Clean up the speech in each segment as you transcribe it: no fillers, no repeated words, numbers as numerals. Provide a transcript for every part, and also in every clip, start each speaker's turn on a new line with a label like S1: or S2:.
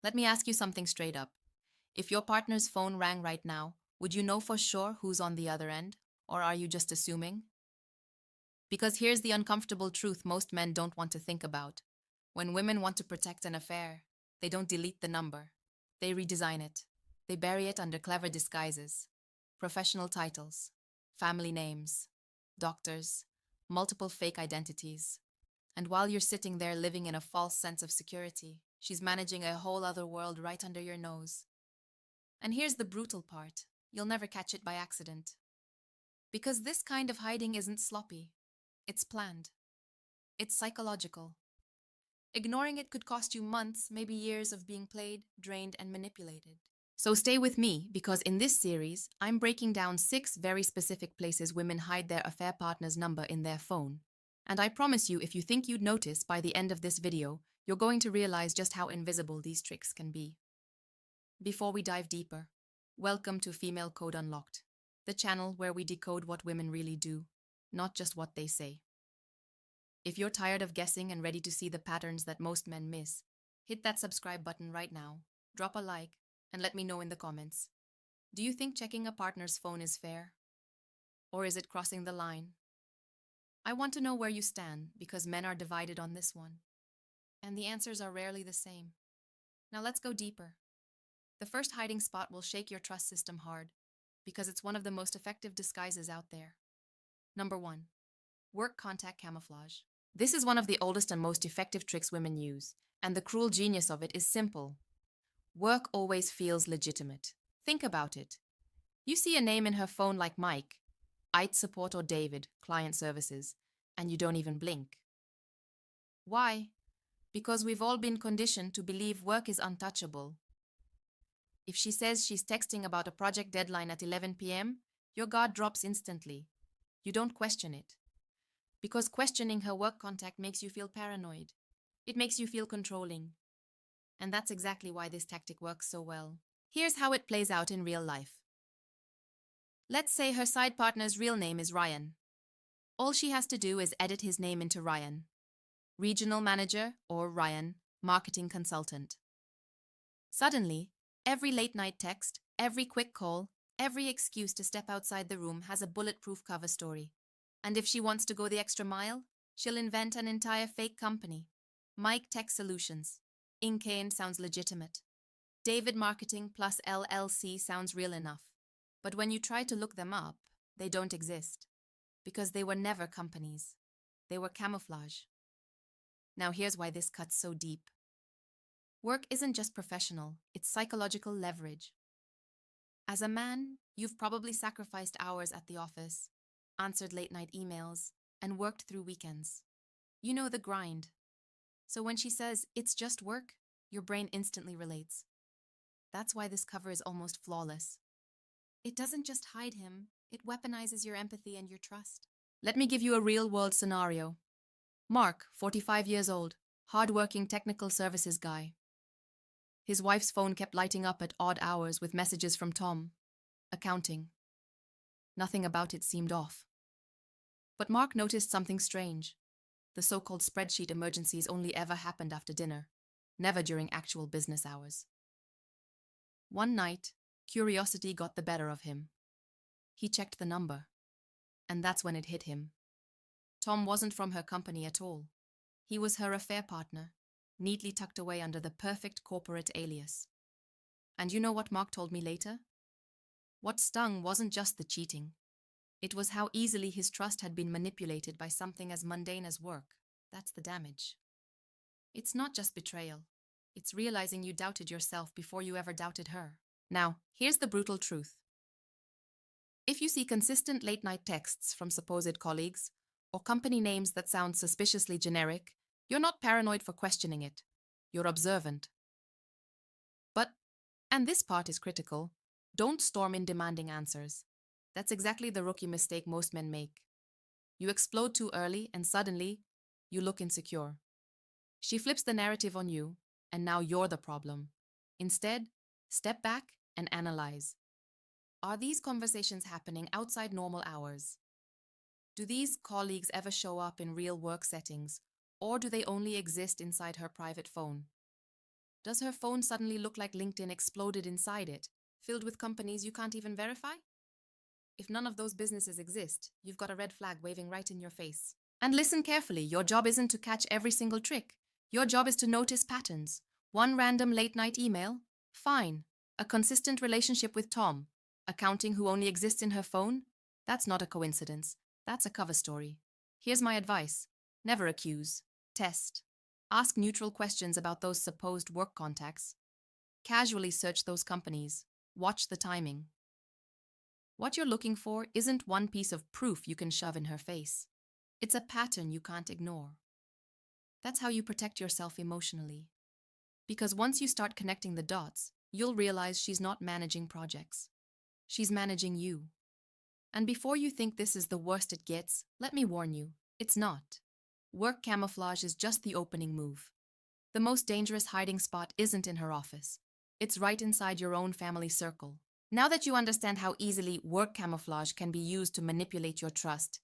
S1: Let me ask you something straight up. If your partner's phone rang right now, would you know for sure who's on the other end? Or are you just assuming? Because here's the uncomfortable truth most men don't want to think about. When women want to protect an affair, they don't delete the number. They redesign it. They bury it under clever disguises. Professional titles, family names, doctors, multiple fake identities. And while you're sitting there living in a false sense of security, she's managing a whole other world right under your nose. And here's the brutal part. You'll never catch it by accident. Because this kind of hiding isn't sloppy. It's planned. It's psychological. Ignoring it could cost you months, maybe years of being played, drained, and manipulated. So stay with me, because in this series, I'm breaking down 6 very specific places women hide their affair partner's number in their phone. And I promise you, if you think you'd notice by the end of this video, you're going to realize just how invisible these tricks can be. Before we dive deeper, welcome to Female Code Unlocked, the channel where we decode what women really do, not just what they say. If you're tired of guessing and ready to see the patterns that most men miss, hit that subscribe button right now, drop a like, and let me know in the comments. Do you think checking a partner's phone is fair? Or is it crossing the line? I want to know where you stand, because men are divided on this one. And the answers are rarely the same. Now let's go deeper. The first hiding spot will shake your trust system hard, because it's one of the most effective disguises out there. Number 1. Work contact camouflage. This is one of the oldest and most effective tricks women use, and the cruel genius of it is simple. Work always feels legitimate. Think about it. You see a name in her phone like Mike, IT support, or David, client services, and you don't even blink. Why? Because we've all been conditioned to believe work is untouchable. If she says she's texting about a project deadline at 11 p.m., your guard drops instantly. You don't question it. Because questioning her work contact makes you feel paranoid. It makes you feel controlling. And that's exactly why this tactic works so well. Here's how it plays out in real life. Let's say her side partner's real name is Ryan. All she has to do is edit his name into Ryan, regional manager, or Ryan, marketing consultant. Suddenly, every late-night text, every quick call, every excuse to step outside the room has a bulletproof cover story. And if she wants to go the extra mile, she'll invent an entire fake company. Mike Tech Solutions. Incane sounds legitimate. David Marketing plus LLC sounds real enough. But when you try to look them up, they don't exist. Because they were never companies. They were camouflage. Now here's why this cuts so deep. Work isn't just professional, it's psychological leverage. As a man, you've probably sacrificed hours at the office, answered late-night emails, and worked through weekends. You know the grind. So when she says, "It's just work," your brain instantly relates. That's why this cover is almost flawless. It doesn't just hide him, it weaponizes your empathy and your trust. Let me give you a real-world scenario. Mark, 45 years old, hard-working technical services guy. His wife's phone kept lighting up at odd hours with messages from Tom, accounting. Nothing about it seemed off. But Mark noticed something strange. The so-called spreadsheet emergencies only ever happened after dinner, never during actual business hours. One night, curiosity got the better of him. He checked the number, and that's when it hit him. Tom wasn't from her company at all. He was her affair partner, neatly tucked away under the perfect corporate alias. And you know what Mark told me later? What stung wasn't just the cheating. It was how easily his trust had been manipulated by something as mundane as work. That's the damage. It's not just betrayal. It's realizing you doubted yourself before you ever doubted her. Now, here's the brutal truth. If you see consistent late-night texts from supposed colleagues, or company names that sound suspiciously generic, you're not paranoid for questioning it. You're observant. But, and this part is critical, don't storm in demanding answers. That's exactly the rookie mistake most men make. You explode too early and suddenly, you look insecure. She flips the narrative on you, and now you're the problem. Instead, step back and analyze. Are these conversations happening outside normal hours? Do these colleagues ever show up in real work settings, or do they only exist inside her private phone? Does her phone suddenly look like LinkedIn exploded inside it, filled with companies you can't even verify? If none of those businesses exist, you've got a red flag waving right in your face. And listen carefully, your job isn't to catch every single trick. Your job is to notice patterns. One random late-night email? Fine. A consistent relationship with Tom? Accounting who only exists in her phone? That's not a coincidence. That's a cover story. Here's my advice. Never accuse. Test. Ask neutral questions about those supposed work contacts. Casually search those companies. Watch the timing. What you're looking for isn't one piece of proof you can shove in her face. It's a pattern you can't ignore. That's how you protect yourself emotionally. Because once you start connecting the dots, you'll realize she's not managing projects. She's managing you. And before you think this is the worst it gets, let me warn you, it's not. Work camouflage is just the opening move. The most dangerous hiding spot isn't in her office. It's right inside your own family circle. Now that you understand how easily work camouflage can be used to manipulate your trust,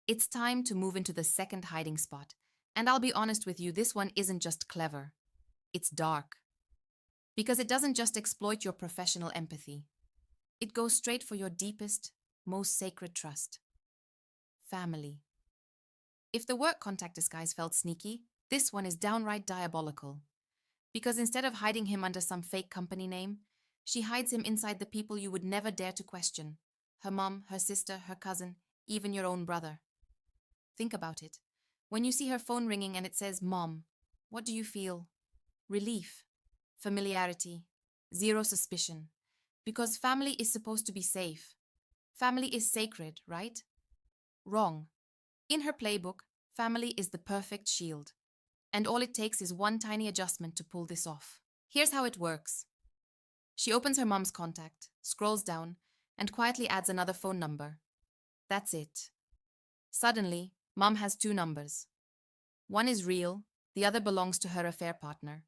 S1: it's time to move into the second hiding spot. And I'll be honest with you, this one isn't just clever. It's dark. Because it doesn't just exploit your professional empathy. It goes straight for your deepest, most sacred trust. Family. If the work contact disguise felt sneaky, this one is downright diabolical. Because instead of hiding him under some fake company name, she hides him inside the people you would never dare to question. Her mom, her sister, her cousin, even your own brother. Think about it. When you see her phone ringing and it says Mom, what do you feel? Relief, familiarity, zero suspicion. Because family is supposed to be safe. Family is sacred, right? Wrong. In her playbook, family is the perfect shield. And all it takes is one tiny adjustment to pull this off. Here's how it works. She opens her mom's contact, scrolls down, and quietly adds another phone number. That's it. Suddenly, Mom has two numbers. One is real, the other belongs to her affair partner.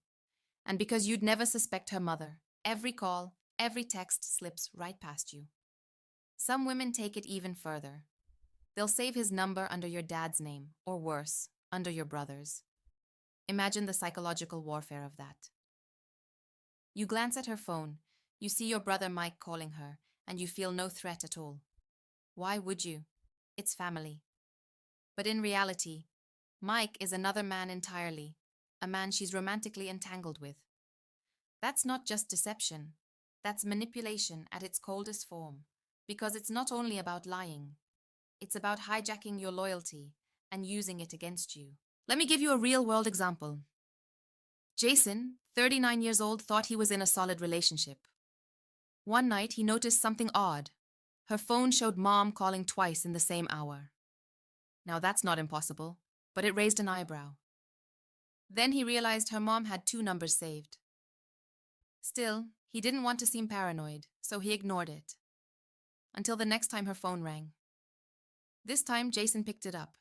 S1: And because you'd never suspect her mother, every call, every text slips right past you. Some women take it even further. They'll save his number under your dad's name, or worse, under your brother's. Imagine the psychological warfare of that. You glance at her phone, you see your brother Mike calling her, and you feel no threat at all. Why would you? It's family. But in reality, Mike is another man entirely, a man she's romantically entangled with. That's not just deception. That's manipulation at its coldest form, because it's not only about lying. It's about hijacking your loyalty and using it against you. Let me give you a real-world example. Jason, 39 years old, thought he was in a solid relationship. One night, he noticed something odd. Her phone showed Mom calling twice in the same hour. Now that's not impossible, but it raised an eyebrow. Then he realized her mom had two numbers saved. Still, he didn't want to seem paranoid, so he ignored it. Until the next time her phone rang. This time, Jason picked it up.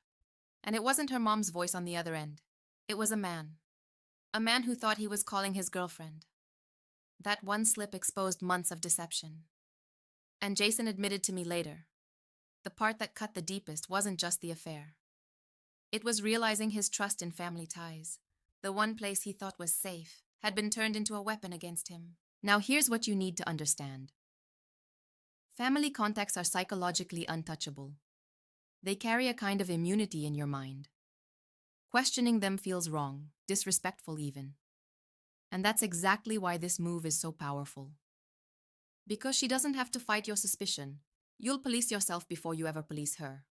S1: And it wasn't her mom's voice on the other end. It was a man. A man who thought he was calling his girlfriend. That one slip exposed months of deception. And Jason admitted to me later. The part that cut the deepest wasn't just the affair. It was realizing his trust in family ties. The one place he thought was safe had been turned into a weapon against him. Now here's what you need to understand. Family contacts are psychologically untouchable. They carry a kind of immunity in your mind. Questioning them feels wrong, disrespectful even. And that's exactly why this move is so powerful. Because she doesn't have to fight your suspicion. You'll police yourself before you ever police her.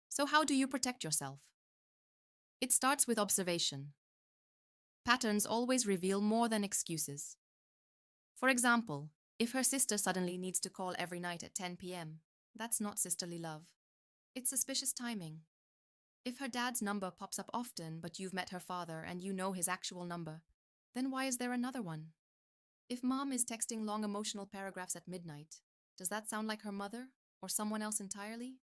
S1: So how do you protect yourself? It starts with observation. Patterns always reveal more than excuses. For example, if her sister suddenly needs to call every night at 10 p.m., that's not sisterly love. It's suspicious timing. If her dad's number pops up often, but you've met her father and you know his actual number, then why is there another one? If Mom is texting long emotional paragraphs at midnight, does that sound like her mother or someone else entirely?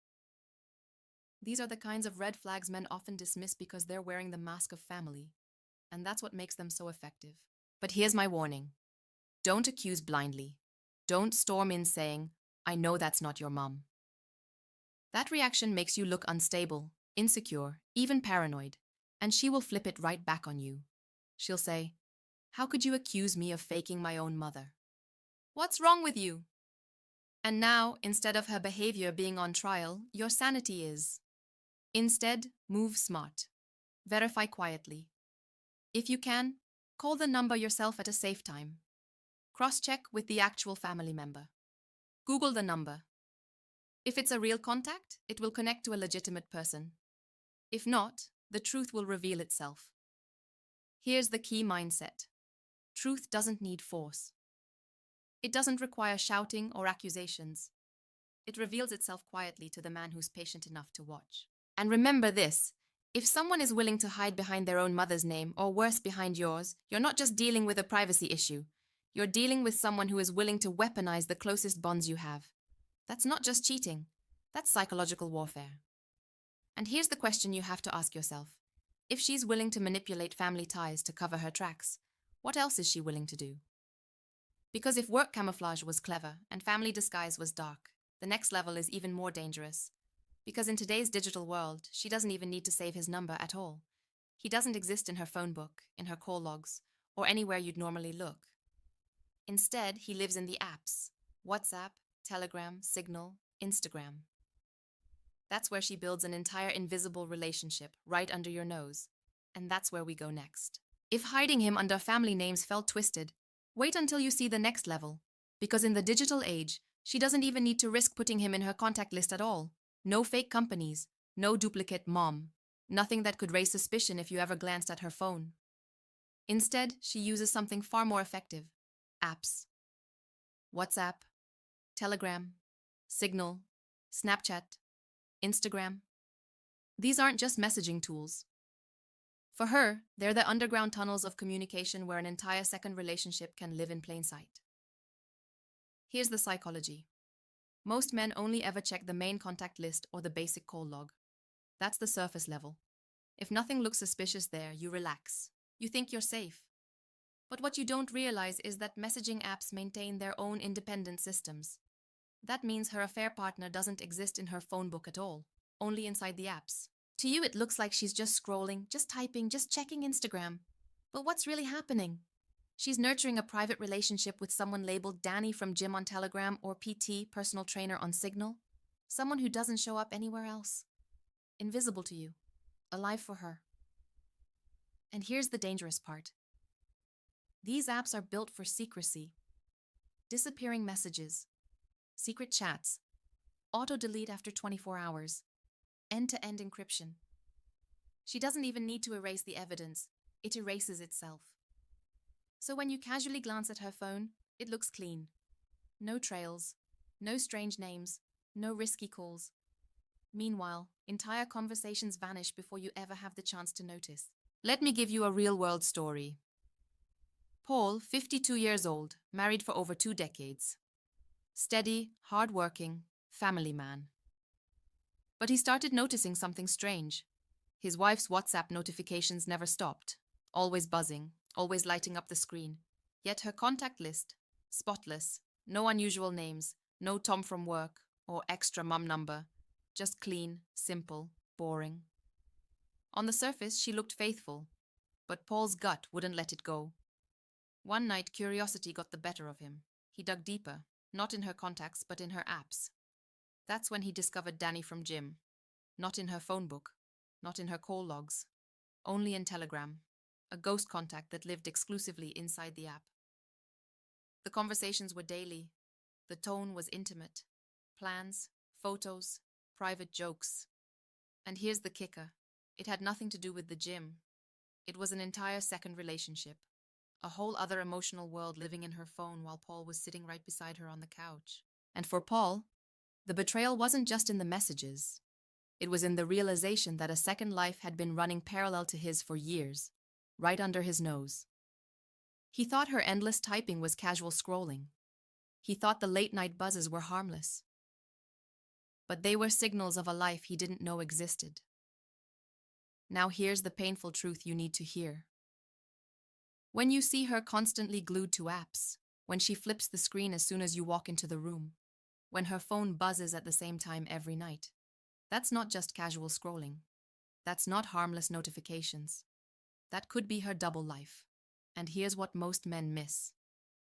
S1: These are the kinds of red flags men often dismiss because they're wearing the mask of family, and that's what makes them so effective. But here's my warning. Don't accuse blindly. Don't storm in saying, "I know that's not your mom." That reaction makes you look unstable, insecure, even paranoid, and she will flip it right back on you. She'll say, How could you accuse me of faking my own mother? What's wrong with you? And now, instead of her behavior being on trial, your sanity is. Instead, move smart. Verify quietly. If you can, call the number yourself at a safe time. Cross-check with the actual family member. Google the number. If it's a real contact, it will connect to a legitimate person. If not, the truth will reveal itself. Here's the key mindset. Truth doesn't need force. It doesn't require shouting or accusations. It reveals itself quietly to the man who's patient enough to watch. And remember this, if someone is willing to hide behind their own mother's name, or worse, behind yours, you're not just dealing with a privacy issue. You're dealing with someone who is willing to weaponize the closest bonds you have. That's not just cheating. That's psychological warfare. And here's the question you have to ask yourself. If she's willing to manipulate family ties to cover her tracks, what else is she willing to do? Because if work camouflage was clever and family disguise was dark, the next level is even more dangerous. Because in today's digital world, she doesn't even need to save his number at all. He doesn't exist in her phone book, in her call logs, or anywhere you'd normally look. Instead, he lives in the apps: WhatsApp, Telegram, Signal, Instagram. That's where she builds an entire invisible relationship right under your nose. And that's where we go next. If hiding him under family names felt twisted, wait until you see the next level. Because in the digital age, she doesn't even need to risk putting him in her contact list at all. No fake companies, no duplicate mom, nothing that could raise suspicion if you ever glanced at her phone. Instead, she uses something far more effective: apps. WhatsApp, Telegram, Signal, Snapchat, Instagram. These aren't just messaging tools. For her, they're the underground tunnels of communication where an entire second relationship can live in plain sight. Here's the psychology. Most men only ever check the main contact list or the basic call log. That's the surface level. If nothing looks suspicious there, you relax. You think you're safe. But what you don't realize is that messaging apps maintain their own independent systems. That means her affair partner doesn't exist in her phone book at all, only inside the apps. To you, it looks like she's just scrolling, just typing, just checking Instagram. But what's really happening? She's nurturing a private relationship with someone labeled Danny from gym on Telegram or PT, personal trainer, on Signal. Someone who doesn't show up anywhere else. Invisible to you. Alive for her. And here's the dangerous part. These apps are built for secrecy. Disappearing messages. Secret chats. Auto-delete after 24 hours. End-to-end encryption. She doesn't even need to erase the evidence. It erases itself. So when you casually glance at her phone, it looks clean. No trails, no strange names, no risky calls. Meanwhile, entire conversations vanish before you ever have the chance to notice. Let me give you a real-world story. Paul, 52 years old, married for over 2 decades. Steady, hard-working, family man. But he started noticing something strange. His wife's WhatsApp notifications never stopped, always buzzing, always lighting up the screen. Yet her contact list, spotless, no unusual names, no Tom from work or extra mum number, just clean, simple, boring. On the surface, she looked faithful, but Paul's gut wouldn't let it go. One night, curiosity got the better of him. He dug deeper, not in her contacts, but in her apps. That's when he discovered Danny from gym. Not in her phone book, not in her call logs, only in Telegram, a ghost contact that lived exclusively inside the app. The conversations were daily. The tone was intimate. Plans, photos, private jokes. And here's the kicker. It had nothing to do with the gym. It was an entire second relationship. A whole other emotional world living in her phone while Paul was sitting right beside her on the couch. And for Paul, the betrayal wasn't just in the messages. It was in the realization that a second life had been running parallel to his for years, right under his nose. He thought her endless typing was casual scrolling. He thought the late-night buzzes were harmless. But they were signals of a life he didn't know existed. Now here's the painful truth you need to hear. When you see her constantly glued to apps, when she flips the screen as soon as you walk into the room, when her phone buzzes at the same time every night, that's not just casual scrolling. That's not harmless notifications. That could be her double life. And here's what most men miss.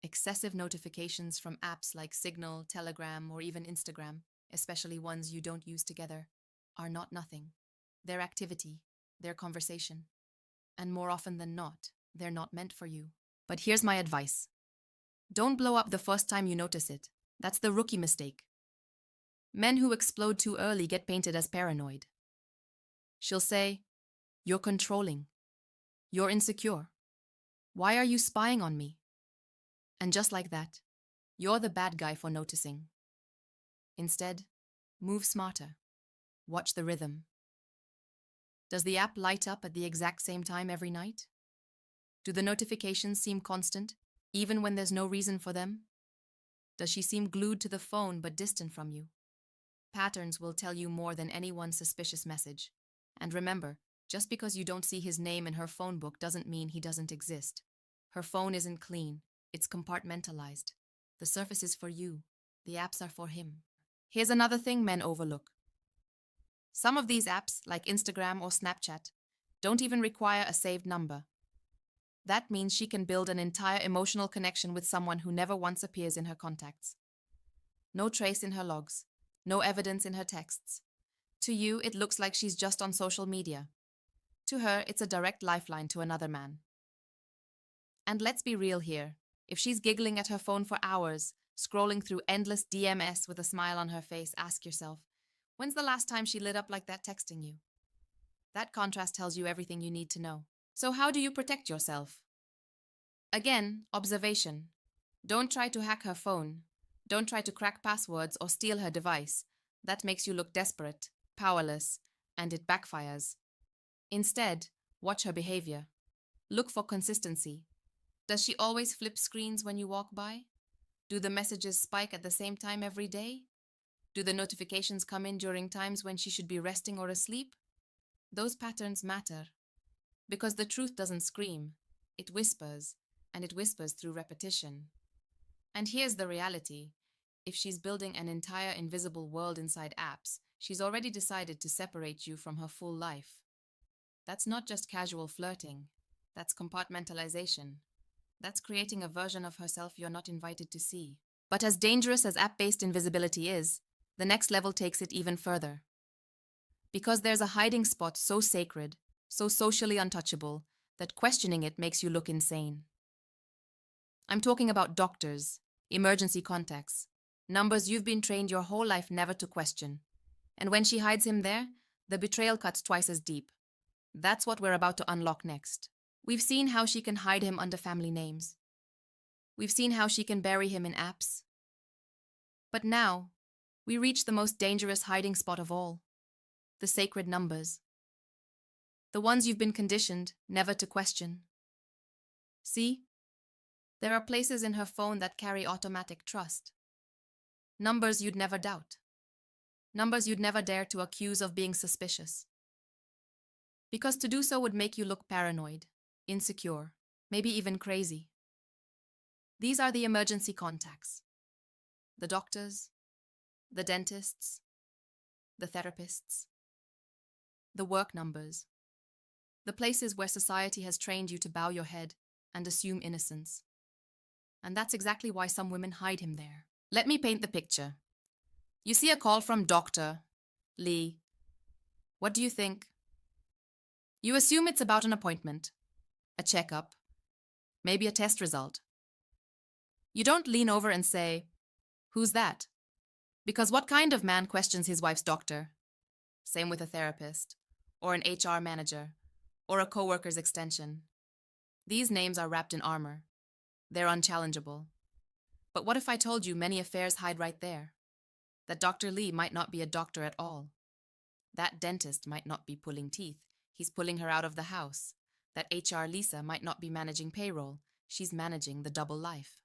S1: Excessive notifications from apps like Signal, Telegram, or even Instagram, especially ones you don't use together, are not nothing. They're activity, they're conversation. And more often than not, they're not meant for you. But here's my advice. Don't blow up the first time you notice it. That's the rookie mistake. Men who explode too early get painted as paranoid. She'll say, "You're controlling. You're insecure. Why are you spying on me?" And just like that, you're the bad guy for noticing. Instead, move smarter. Watch the rhythm. Does the app light up at the exact same time every night? Do the notifications seem constant, even when there's no reason for them? Does she seem glued to the phone but distant from you? Patterns will tell you more than any one suspicious message. And remember, just because you don't see his name in her phone book doesn't mean he doesn't exist. Her phone isn't clean, it's compartmentalized. The surface is for you, the apps are for him. Here's another thing men overlook. Some of these apps, like Instagram or Snapchat, don't even require a saved number. That means she can build an entire emotional connection with someone who never once appears in her contacts. No trace in her logs, no evidence in her texts. To you, it looks like she's just on social media. To her, it's a direct lifeline to another man. And let's be real here. If she's giggling at her phone for hours, scrolling through endless DMS with a smile on her face, ask yourself, when's the last time she lit up like that texting you? That contrast tells you everything you need to know. So how do you protect yourself? Again, observation. Don't try to hack her phone. Don't try to crack passwords or steal her device. That makes you look desperate, powerless, and it backfires. Instead, watch her behavior. Look for consistency. Does she always flip screens when you walk by? Do the messages spike at the same time every day? Do the notifications come in during times when she should be resting or asleep? Those patterns matter. Because the truth doesn't scream, it whispers, and it whispers through repetition. And here's the reality. If she's building an entire invisible world inside apps, she's already decided to separate you from her full life. That's not just casual flirting. That's compartmentalization. That's creating a version of herself you're not invited to see. But as dangerous as app-based invisibility is, the next level takes it even further. Because there's a hiding spot so sacred, so socially untouchable, that questioning it makes you look insane. I'm talking about doctors, emergency contacts, numbers you've been trained your whole life never to question. And when she hides him there, the betrayal cuts twice as deep. That's what we're about to unlock next. We've seen how she can hide him under family names. We've seen how she can bury him in apps. But now, we reach the most dangerous hiding spot of all, the sacred numbers. The ones you've been conditioned never to question. See? There are places in her phone that carry automatic trust. Numbers you'd never doubt. Numbers you'd never dare to accuse of being suspicious. Because to do so would make you look paranoid, insecure, maybe even crazy. These are the emergency contacts. The doctors, the dentists, the therapists, the work numbers, the places where society has trained you to bow your head and assume innocence. And that's exactly why some women hide him there. Let me paint the picture. You see a call from Dr. Lee. What do you think? You assume it's about an appointment, a checkup, maybe a test result. You don't lean over and say, "Who's that?" Because what kind of man questions his wife's doctor? Same with a therapist, or an HR manager, or a coworker's extension. These names are wrapped in armor. They're unchallengeable. But what if I told you many affairs hide right there? That Dr. Lee might not be a doctor at all. That dentist might not be pulling teeth. He's pulling her out of the house. That HR Lisa might not be managing payroll. She's managing the double life.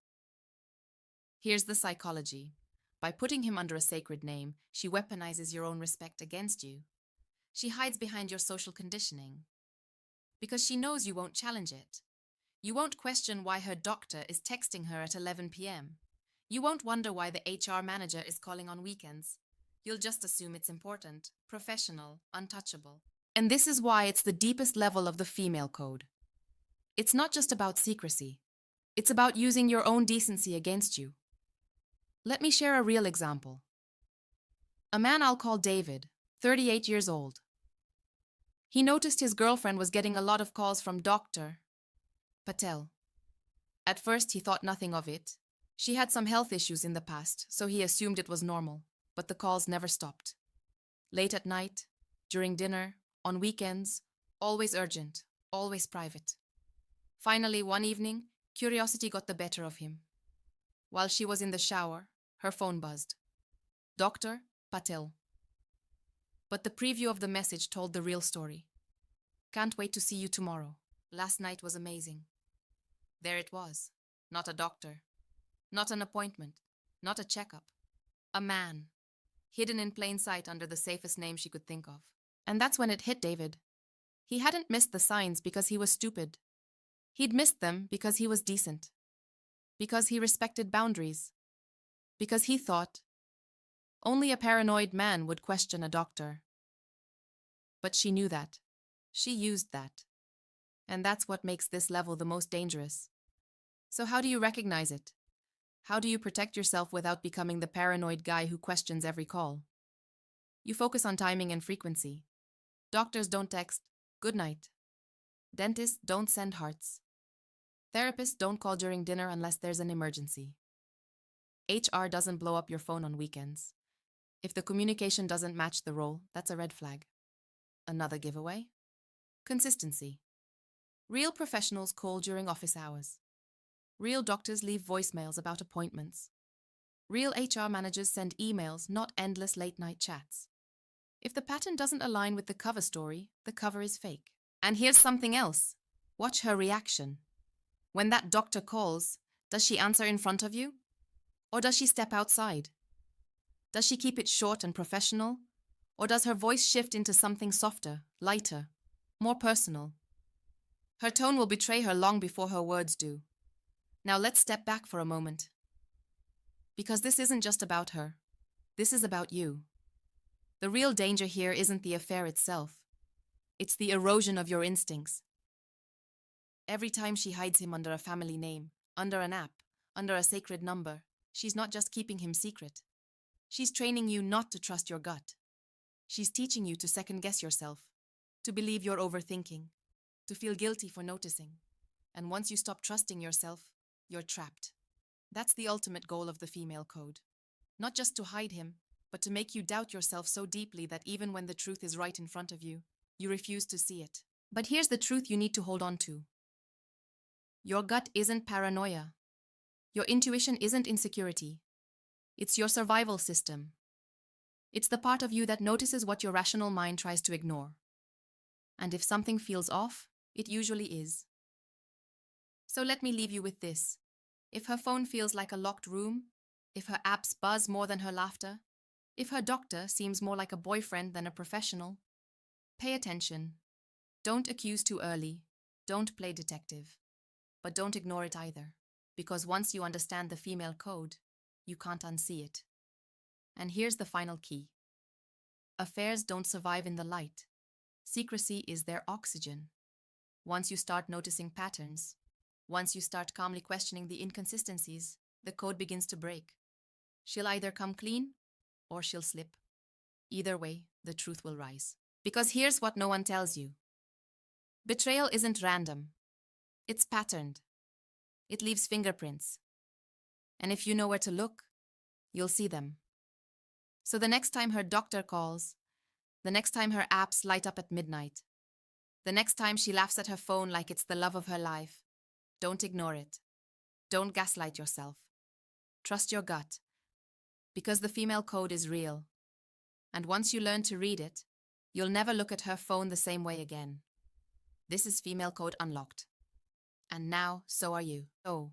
S1: Here's the psychology. By putting him under a sacred name, she weaponizes your own respect against you. She hides behind your social conditioning. Because she knows you won't challenge it. You won't question why her doctor is texting her at 11 p.m. You won't wonder why the HR manager is calling on weekends. You'll just assume it's important, professional, untouchable. And this is why it's the deepest level of the female code. It's not just about secrecy. It's about using your own decency against you. Let me share a real example. A man I'll call David, 38 years old. He noticed his girlfriend was getting a lot of calls from Dr. Patel. At first, he thought nothing of it. She had some health issues in the past, so he assumed it was normal, but the calls never stopped. Late at night, during dinner, on weekends, always urgent, always private. Finally, one evening, curiosity got the better of him. While she was in the shower, her phone buzzed. Dr. Patel. But the preview of the message told the real story. Can't wait to see you tomorrow. Last night was amazing. There it was. Not a doctor. Not an appointment. Not a checkup. A man. Hidden in plain sight under the safest name she could think of. And that's when it hit David. He hadn't missed the signs because he was stupid. He'd missed them because he was decent. Because he respected boundaries. Because he thought only a paranoid man would question a doctor. But she knew that. She used that. And that's what makes this level the most dangerous. So how do you recognize it? How do you protect yourself without becoming the paranoid guy who questions every call? You focus on timing and frequency. Doctors don't text, "Good night." Dentists don't send hearts. Therapists don't call during dinner unless there's an emergency. HR doesn't blow up your phone on weekends. If the communication doesn't match the role, that's a red flag. Another giveaway? Consistency. Real professionals call during office hours. Real doctors leave voicemails about appointments. Real HR managers send emails, not endless late-night chats. If the pattern doesn't align with the cover story, the cover is fake. And here's something else. Watch her reaction. When that doctor calls, does she answer in front of you? Or does she step outside? Does she keep it short and professional? Or does her voice shift into something softer, lighter, more personal? Her tone will betray her long before her words do. Now let's step back for a moment. Because this isn't just about her. This is about you. The real danger here isn't the affair itself. It's the erosion of your instincts. Every time she hides him under a family name, under an app, under a sacred number, she's not just keeping him secret. She's training you not to trust your gut. She's teaching you to second-guess yourself, to believe you're overthinking, to feel guilty for noticing. And once you stop trusting yourself, you're trapped. That's the ultimate goal of the female code. Not just to hide him, but to make you doubt yourself so deeply that even when the truth is right in front of you, you refuse to see it. But here's the truth you need to hold on to. Your gut isn't paranoia. Your intuition isn't insecurity. It's your survival system. It's the part of you that notices what your rational mind tries to ignore. And if something feels off, it usually is. So let me leave you with this. If her phone feels like a locked room, if her apps buzz more than her laughter, if her doctor seems more like a boyfriend than a professional, pay attention. Don't accuse too early. Don't play detective. But don't ignore it either, because once you understand the female code, you can't unsee it. And here's the final key. Affairs don't survive in the light. Secrecy is their oxygen. Once you start noticing patterns, once you start calmly questioning the inconsistencies, the code begins to break. She'll either come clean or she'll slip. Either way, the truth will rise. Because here's what no one tells you. Betrayal isn't random. It's patterned. It leaves fingerprints. And if you know where to look, you'll see them. So the next time her doctor calls, the next time her apps light up at midnight, the next time she laughs at her phone like it's the love of her life, don't ignore it. Don't gaslight yourself. Trust your gut. Because the female code is real. And once you learn to read it, you'll never look at her phone the same way again. This is Female Code Unlocked. And now, so are you. Oh,